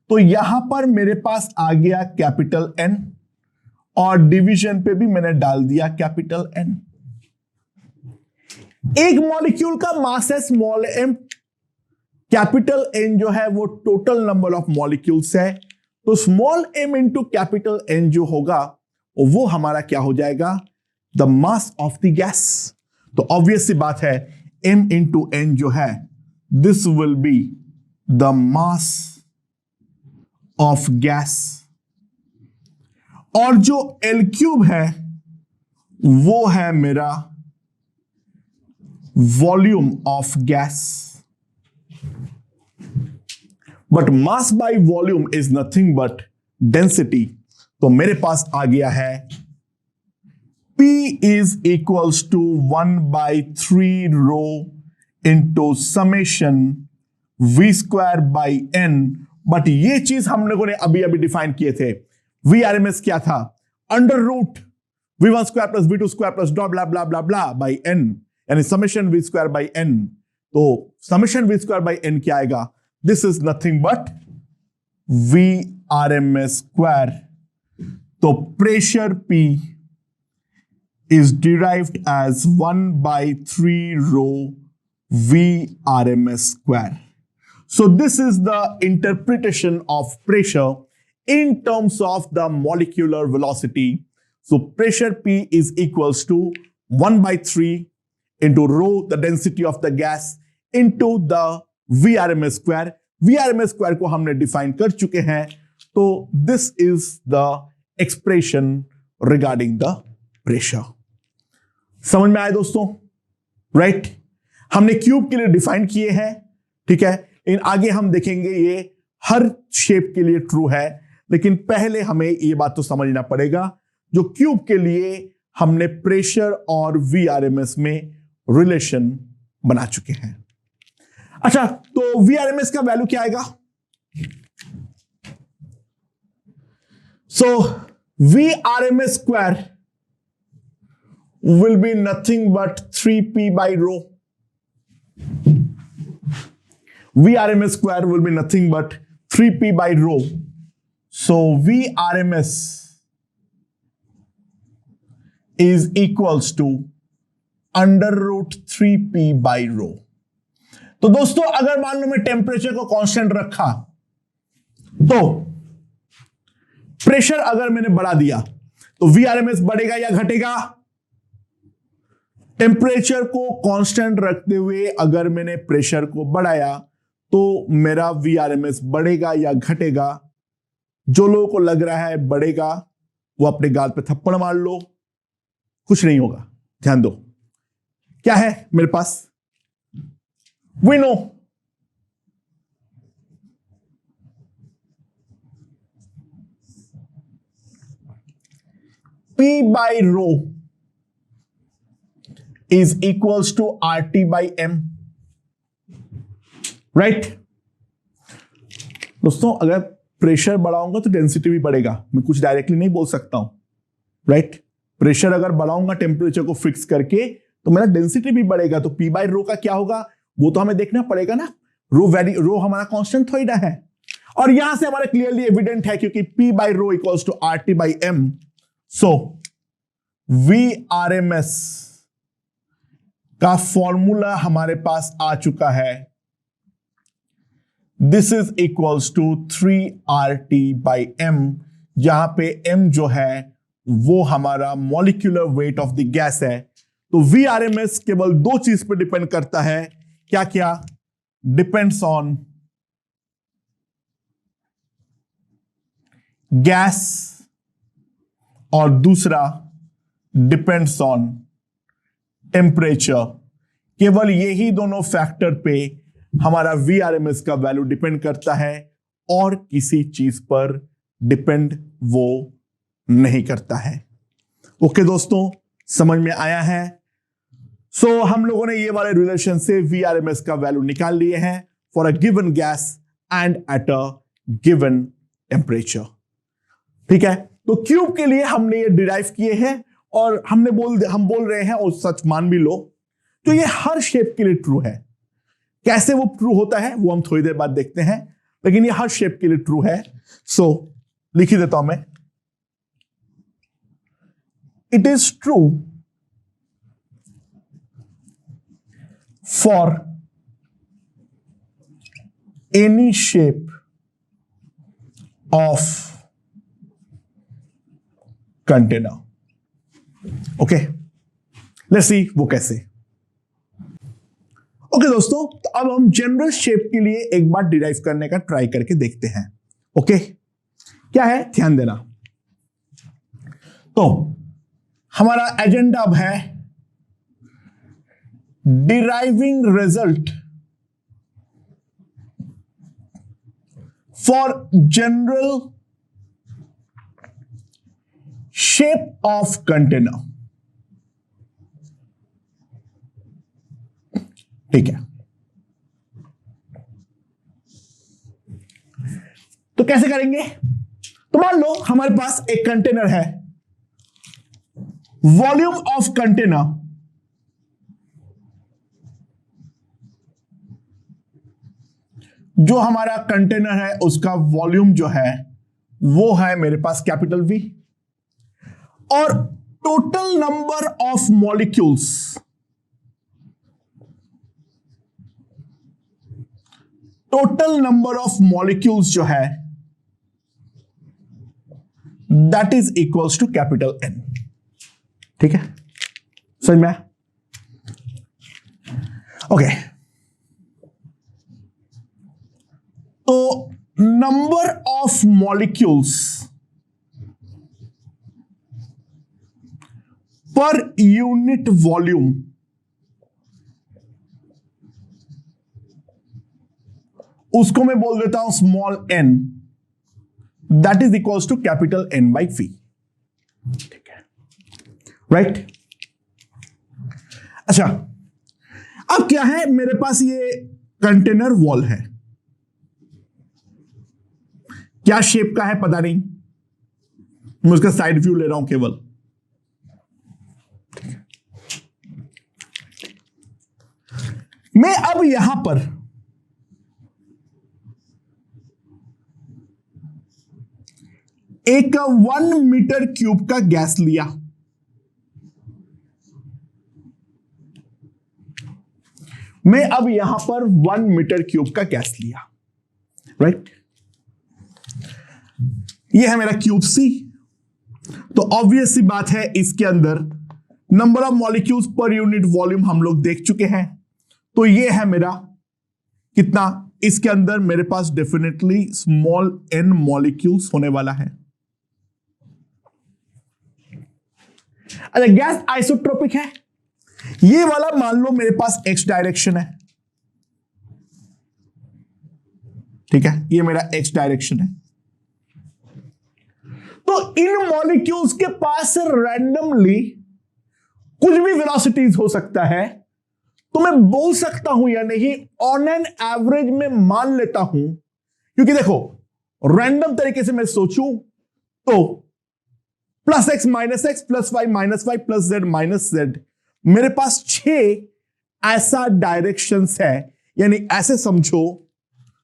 Speaker 1: तो यहां पर मेरे पास आ गया कैपिटल N और डिवीजन पे भी मैंने डाल दिया कैपिटल N. एक मॉलिक्यूल का मास है स्मॉल m, कैपिटल N जो है वो टोटल नंबर ऑफ मॉलिक्यूल्स है. तो small m into capital N जो होगा वो हमारा क्या हो जाएगा, the mass of the gas. तो ऑब्वियस सी बात है m इंटू n जो है this will be the mass of gas. और जो L क्यूब है वो है मेरा volume of gas. But mass by volume is nothing but density. तो मेरे पास आ गया है P is equals to 1 by 3 row into summation V square by N. But ये चीज हम लोगों ने अभी अभी डिफाइन किए थे. VRMS क्या था, under root V1 square plus V2 square plus dot blah blah blah blah by N, यानी summation V square by N. तो summation V square by N क्या आएगा, this is nothing but VRMS square. तो pressure P is derived as 1 by 3 rho VRMS square. So this is the interpretation of pressure in terms of the molecular velocity. So pressure P is equals to 1 by 3 into rho, the density of the gas, into the VRMS square. VRMS square को हमने define कर चुके हैं. तो this is the expression regarding the pressure. समझ में आया दोस्तों, राइट? हमने क्यूब के लिए डिफाइन किए हैं, ठीक है. इन आगे हम देखेंगे ये हर शेप के लिए ट्रू है, लेकिन पहले हमें ये बात तो समझना पड़ेगा जो क्यूब के लिए हमने प्रेशर और VRMS में रिलेशन बना चुके हैं. अच्छा, तो VRMS का वैल्यू क्या आएगा? सो VRMS square will be nothing but 3p by rho. VRMS square will be nothing but 3p by rho. So VRMS is equals to under root 3p by rho. तो दोस्तों अगर मान लो मैं टेम्परेचर को कांस्टेंट रखा तो प्रेशर अगर मैंने बढ़ा दिया तो VRMS बढ़ेगा या घटेगा? टेम्परेचर को कांस्टेंट रखते हुए अगर मैंने प्रेशर को बढ़ाया तो मेरा VRMS बढ़ेगा या घटेगा? जो लोगों को लग रहा है बढ़ेगा वो अपने गाल पे थप्पड़ मार लो, कुछ नहीं होगा. ध्यान दो, क्या है मेरे पास, we know P by rho is equals to RT by M. Right दोस्तों, अगर प्रेशर बढ़ाऊंगा तो डेंसिटी भी बढ़ेगा, मैं कुछ डायरेक्टली नहीं बोल सकता हूं, राइट। प्रेशर अगर बढ़ाऊंगा टेम्परेचर को फिक्स करके तो मेरा डेंसिटी भी बढ़ेगा, तो पी बाई रो का क्या होगा वो तो हमें देखना पड़ेगा ना। रो हमारा कांस्टेंट थोड़ी ना है, और यहां से हमारा क्लियरली एविडेंट है क्योंकि P by rho equals to R T by M. So V R M S का फॉर्मूला हमारे पास आ चुका है, this is equals to 3RT by M, जहां पे m जो है वो हमारा molecular weight of the gas है। तो VRMS केवल दो चीज पे डिपेंड करता है, क्या क्या, डिपेंड्स ऑन गैस और दूसरा डिपेंड्स ऑन टेम्परेचर। केवल यही दोनों फैक्टर पे हमारा VRMS का वैल्यू डिपेंड करता है और किसी चीज पर डिपेंड वो नहीं करता है। ओके दोस्तों, समझ में आया है। सो हम लोगों ने ये वाले रिलेशन से VRMS का वैल्यू निकाल लिए हैं for a given gas and at a given temperature. ठीक है, तो क्यूब के लिए हमने ये डिराइव किए हैं और हम बोल रहे हैं और सच मान भी लो, तो ये हर शेप के लिए ट्रू है। कैसे वो ट्रू होता है वो हम थोड़ी देर बाद देखते हैं, लेकिन ये हर शेप के लिए ट्रू है। सो लिख ही देता हूं मैं, it is true for any shape of container. Okay, let's see वो कैसे। ओके दोस्तों, तो अब हम जनरल शेप के लिए एक बार डिराइव करने का ट्राई करके देखते हैं। ओके, क्या है ध्यान देना। तो हमारा एजेंडा अब है deriving result for general shape of container. ठीक है, तो कैसे करेंगे? तो मान लो हमारे पास एक कंटेनर है, वॉल्यूम ऑफ कंटेनर जो हमारा कंटेनर है उसका वॉल्यूम जो है वो है मेरे पास कैपिटल V, और total number of molecules, total number of molecules जो है that is equals to capital N। ठीक है, समझ में? ओके, तो नंबर ऑफ मॉलिक्यूल्स पर यूनिट वॉल्यूम उसको मैं बोल देता हूं small n, that is equals to capital N by V। ठीक है, राइट। अच्छा, अब क्या है, मेरे पास ये कंटेनर वॉल है, क्या शेप का है पता नहीं, मैं उसका साइड व्यू ले रहा हूं केवल। मैं अब यहां पर एक 1 मीटर क्यूब का गैस लिया, मैं अब यहां पर 1 मीटर क्यूब का गैस लिया, राइट। यह है मेरा क्यूब C। तो ऑब्वियस सी बात है इसके अंदर नंबर ऑफ मॉलिक्यूल्स पर यूनिट वॉल्यूम हम लोग देख चुके हैं, तो यह है मेरा कितना, इसके अंदर मेरे पास डेफिनेटली स्मॉल n मॉलिक्यूल्स होने वाला है। अच्छा, गैस आइसोट्रोपिक है, ये वाला मान लो मेरे पास x डायरेक्शन है, ठीक है, ये मेरा x डायरेक्शन है। तो इन मॉलिक्यूल्स के पास रैंडमली कुछ भी वेलोसिटीज हो सकता है, तो मैं बोल सकता हूं या नहीं, ऑन एन एवरेज में मान लेता हूं, क्योंकि देखो रैंडम तरीके से मैं सोचूं तो plus X minus X plus Y minus Y plus Z minus Z, मेरे पास 6 ऐसा डायरेक्शंस है, यानी ऐसे समझो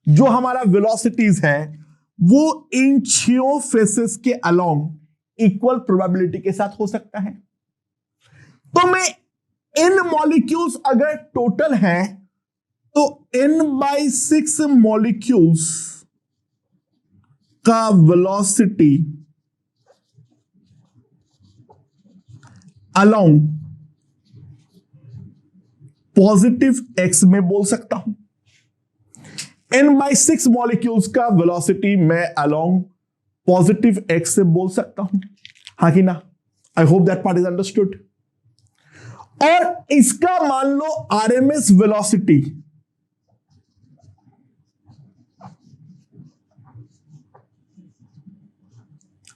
Speaker 1: जो हमारा वेलोसिटीज है वो इन 6 फेसेस के अलोंग इक्वल प्रोबेबिलिटी के साथ हो सकता है। तो मैं n मॉलिक्यूल्स अगर टोटल है तो n/6 मॉलिक्यूल्स का वेलोसिटी अलोंग पॉजिटिव x में बोल सकता हूं। n/6 मॉलिक्यूल्स का वेलोसिटी मैं अलोंग पॉजिटिव x से बोल सकता हूं, हाँ कि ना? I hope that part is understood. और इसका मान लो आरएमएस वेलोसिटी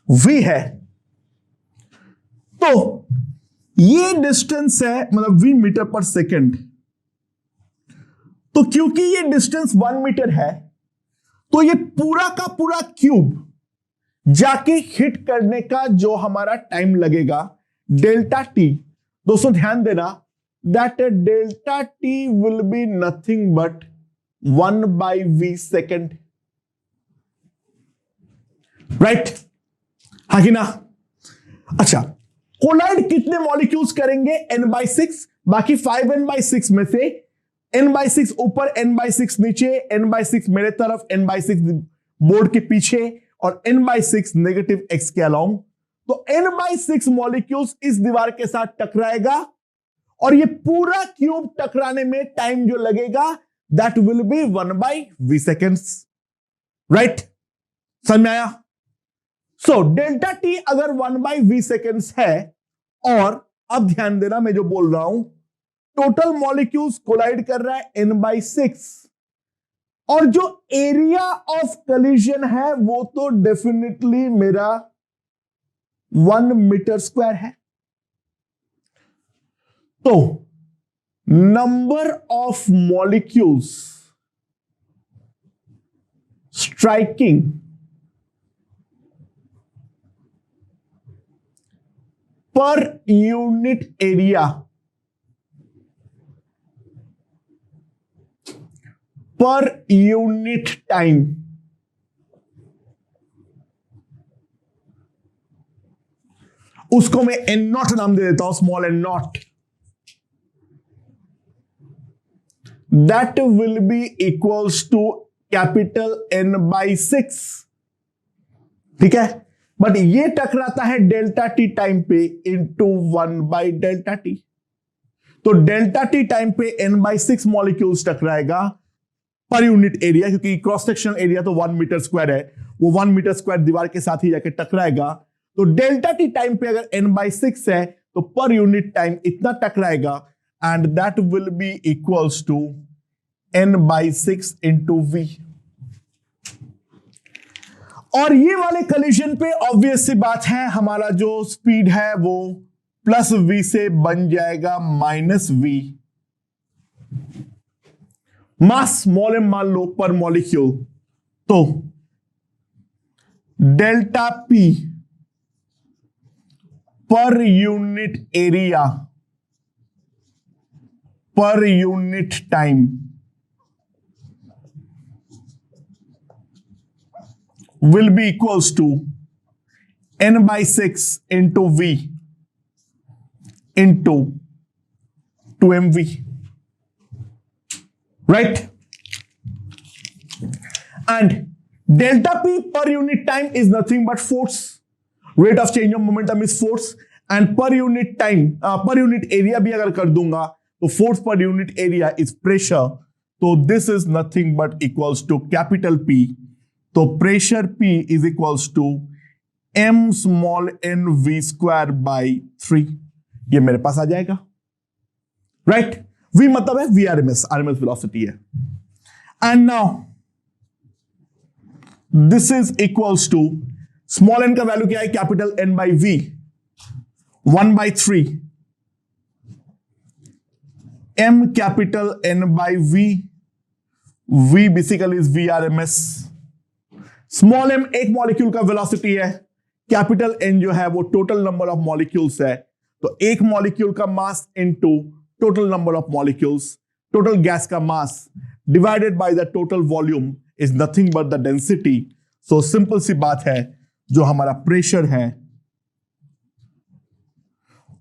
Speaker 1: v है, तो ये डिस्टेंस है, मतलब v मीटर पर सेकेंड। तो क्योंकि ये डिस्टेंस 1 मीटर है तो ये पूरा का पूरा क्यूब जाके हिट करने का जो हमारा टाइम लगेगा डेल्टा टी, दोस्तों ध्यान देना, that delta T will be nothing but 1/v second, right? हाँ कि ना? अच्छा, कोलाइड कितने मॉलिक्यूल्स करेंगे? n/6, बाकी 5n/6 में से n/6 ऊपर, n/6 नीचे, n/6 मेरे तरफ, n/6 बोर्ड के पीछे और n/6 नेगेटिव x के अलोंग। तो n/6 मॉलिक्यूल्स इस दीवार के साथ टकराएगा और ये पूरा क्यूब टकराने में टाइम जो लगेगा that will B 1/v seconds, right? समझ में आया? सो डेल्टा टी अगर 1/v सेकेंड्स है, और अब ध्यान देना मैं जो बोल रहा हूं, टोटल मॉलिक्यूल्स कोलाइड कर रहा है n/6, और जो एरिया ऑफ कलिजन है वो तो डेफिनेटली मेरा 1 मीटर स्क्वायर है। तो number of molecules striking per unit area per unit time उसको मैं एन नॉट नाम दे देता हूं, small N naught, that will be equals to capital n/6, ठीक है? बट ये टकराता है डेल्टा टी टाइम पे इंटू 1/डेल्टा टी। तो डेल्टा टी टाइम पे n/6 मॉलिक्यूल्स टकराएगा पर यूनिट एरिया, क्योंकि क्रॉस सेक्शन एरिया तो 1 मीटर स्क्वायर है, वो 1 मीटर स्क्वायर दीवार के साथ ही जाके टकराएगा। तो डेल्टा टी टाइम पे अगर n/6 है तो पर यूनिट टाइम इतना टकराएगा, and that will be equals to n/6 into v। और ये वाले कलिजन पे ऑब्वियस सी बात है, हमारा जो स्पीड है वो प्लस v से बन जाएगा -v। मास स्मॉल एम मान लो पर मॉलिक्यूल, तो डेल्टा p पर unit area per unit time will be equals to n/6 into v into 2mv, right? And delta p per unit time is nothing but force. Rate of change of momentum is force, and per unit time per unit area भी अगर कर दूंगा तो force per unit area is pressure. तो this is nothing but equals to capital P. तो pressure P is equals to m small n v square by 3, ये मेरे पास आ जाएगा, राइट? v मतलब है VRMS, RMS वेलोसिटी है। And now this is equals to small n का value क्या है? Capital N by V, 1/3 M capital N by V. V basically is VRMS. Small m एक मॉलिक्यूल का वेलोसिटी है, capital N जो है वो टोटल नंबर ऑफ मॉलिक्यूल्स है, तो एक मॉलिक्यूल का mass into total number of molecules, total gas का mass divided by the total volume is nothing but the density. So simple सी बात है, जो हमारा प्रेशर है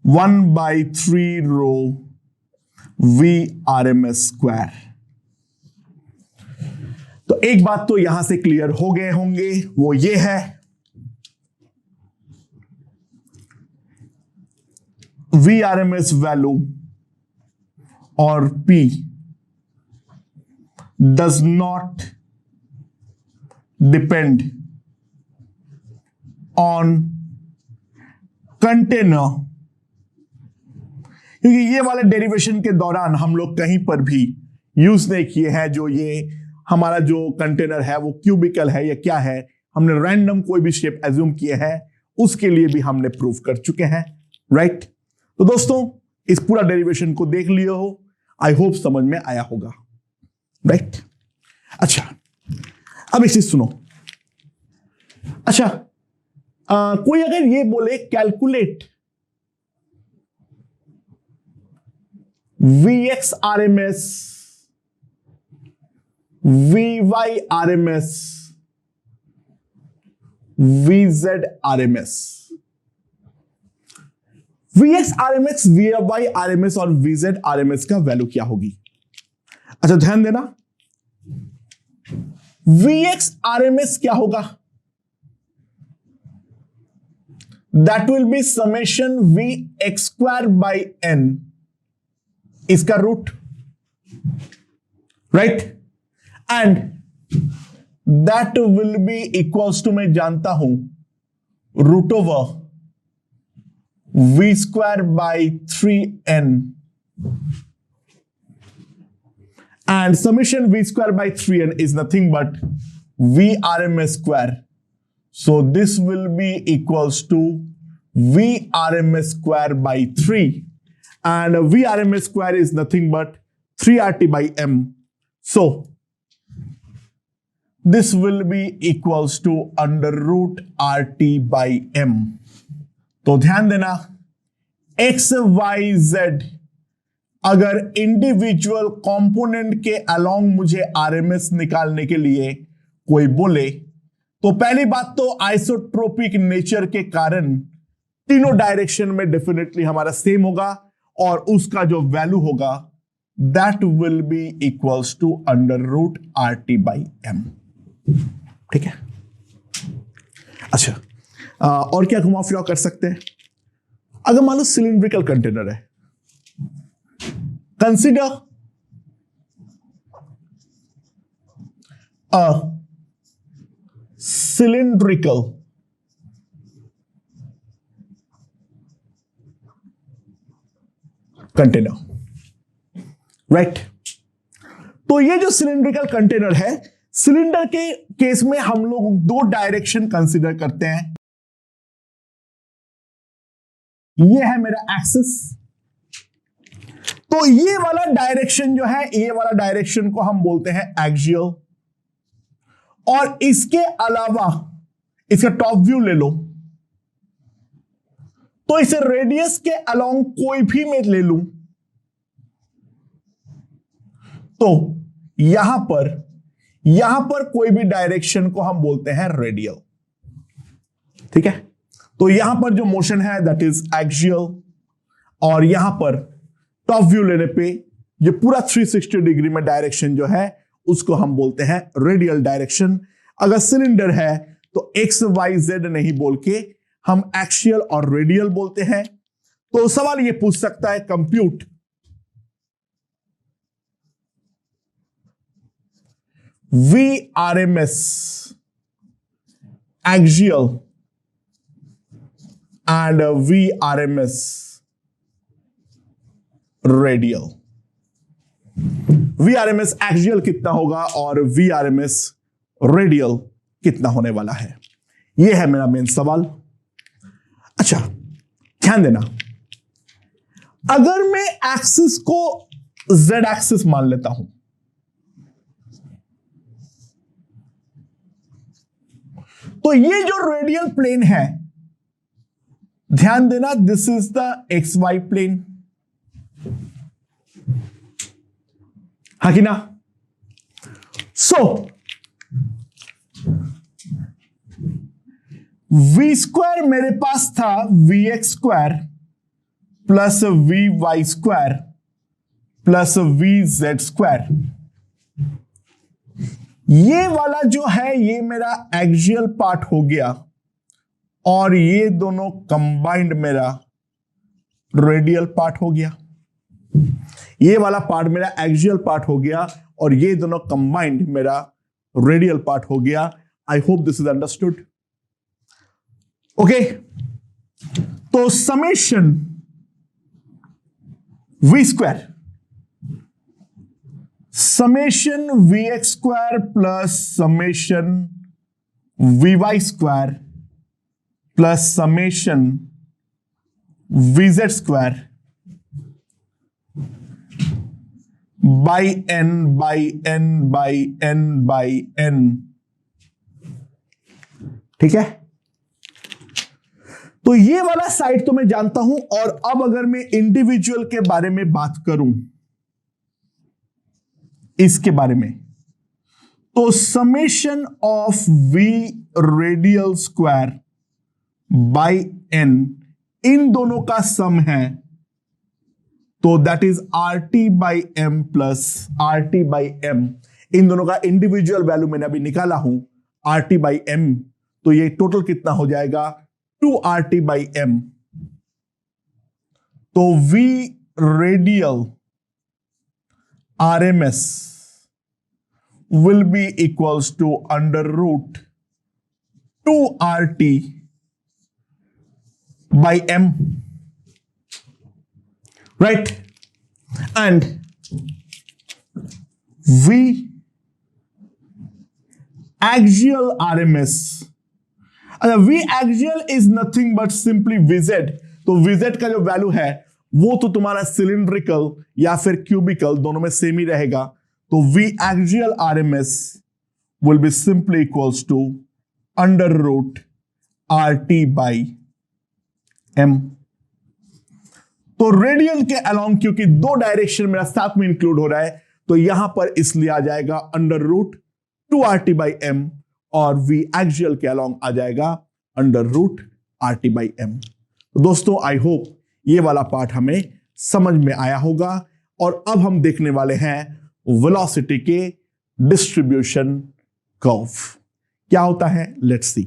Speaker 1: 1/3 रो VRMS स्क्वायर. तो एक बात तो यहां से क्लियर हो गए होंगे, वो ये है VRMS वैल्यू और P does not depend on container, क्योंकि ये वाले डेरिवेशन के दौरान हम लोग कहीं पर भी यूज नहीं किए हैं जो ये हमारा जो कंटेनर है वो क्यूबिकल है या क्या है, हमने रैंडम कोई भी शेप एज्यूम किए हैं, उसके लिए भी हमने प्रूफ कर चुके हैं. राइट. तो दोस्तों इस पूरा डेरिवेशन को देख लियो हो, आई होप समझ में आया होगा. राइट. अच्छा, अब एक चीज सुनो. अच्छा, कोई अगर ये बोले calculate Vx RMS, Vy RMS, Vz RMS. Vx RMS, Vy RMS और Vz RMS का वैल्यू क्या होगी? अच्छा ध्यान देना, Vx RMS क्या होगा? That will be summation Vx square by n, इसका root. Right. And that will be equals to, मैं जानता हूं, root over V square by 3n, and summation V square by 3n is nothing but VRMS square. So this will be equals to VRMS square by 3, and VRMS square is nothing but 3RT by M. So this will be equals to under root RT by M. तो ध्यान देना, X, Y, Z अगर individual component के along मुझे RMS निकालने के लिए कोई बोले, तो पहली बात तो आइसोट्रोपिक नेचर के कारण तीनों डायरेक्शन में डेफिनेटली हमारा सेम होगा, और उसका जो वैल्यू होगा that will be equals to under root RT by M. ठीक है. अच्छा, और क्या घुमा फिरा कर सकते हैं? अगर मान लो सिलिंड्रिकल कंटेनर है, consider a cylindrical container. Right. तो ये जो सिलिंड्रिकल कंटेनर है, सिलेंडर के केस में हम लोग दो डायरेक्शन कंसीडर करते हैं. ये है मेरा एक्सिस, तो ये वाला डायरेक्शन जो है, ये वाला डायरेक्शन को हम बोलते हैं एक्सियल, और इसके अलावा इसका टॉप व्यू ले लो, तो इसे रेडियस के अलोंग कोई भी मैं ले लूं, तो यहां पर कोई भी डायरेक्शन को हम बोलते हैं रेडियल. ठीक है. तो यहां पर जो मोशन है दैट इज एक्सियल, और यहां पर टॉप व्यू लेने पे जो पूरा 360 डिग्री में डायरेक्शन जो है उसको हम बोलते हैं रेडियल डायरेक्शन. अगर सिलेंडर है तो एक्स वाई जेड नहीं बोल के हम एक्सियल और रेडियल बोलते हैं. तो सवाल ये पूछ सकता है, compute VRMS axial and VRMS radial. VRMS axial कितना होगा और VRMS रेडियल कितना होने वाला है, यह है मेरा मेन सवाल. अच्छा ध्यान देना, अगर मैं एक्सिस को z एक्सिस मान लेता हूं। तो ये जो रेडियल प्लेन है, ध्यान देना, this is the X Y plane, है कि ना। सो वी स्क्वायर मेरे पास था V X square plus V Y square plus V Z square. ये वाला जो है ये मेरा एक्सियल पार्ट हो गया और ये दोनों कंबाइंड मेरा रेडियल पार्ट हो गया। ये वाला पार्ट मेरा एक्सियल पार्ट हो गया और ये दोनों कंबाइंड मेरा रेडियल पार्ट हो गया। I hope this is understood. Okay, तो summation V square, summation V X square plus summation V Y square plus summation V Z square by N by N by N by N. ठीक है, तो ये वाला side तो मैं जानता हूं। और अब अगर मैं इंडिविजुअल के बारे में बात करूं, इसके बारे में, तो summation of V radial square by N, इन दोनों का सम है, तो that is R T by M plus R T by M. इन दोनों का इंडिविजुअल वैल्यू मैंने अभी निकाला हूं, आर टी बाई एम। तो ये टोटल कितना हो जाएगा, 2RT बाई एम। तो V radial RMS will be equals to under root 2RT by M, right? And V axial RMS, V axial is nothing but simply VZ। तो VZ का जो value है वो तो तुम्हारा सिलिंड्रिकल या फिर क्यूबिकल दोनों में सेम ही रहेगा। तो V axial RMS will be simply equals to under root RT by M। तो रेडियल के अलोंग, क्योंकि दो डायरेक्शन मेरा साथ में इंक्लूड हो रहा है, तो यहां पर इसलिए आ जाएगा under root 2RT by M, और V एक्सियल के अलोंग आ जाएगा under root RT by M। तो दोस्तों, आई होप ये वाला पार्ट हमें समझ में आया होगा। और अब हम देखने वाले हैं वेलोसिटी के डिस्ट्रीब्यूशन कर्व क्या होता है। Let's see.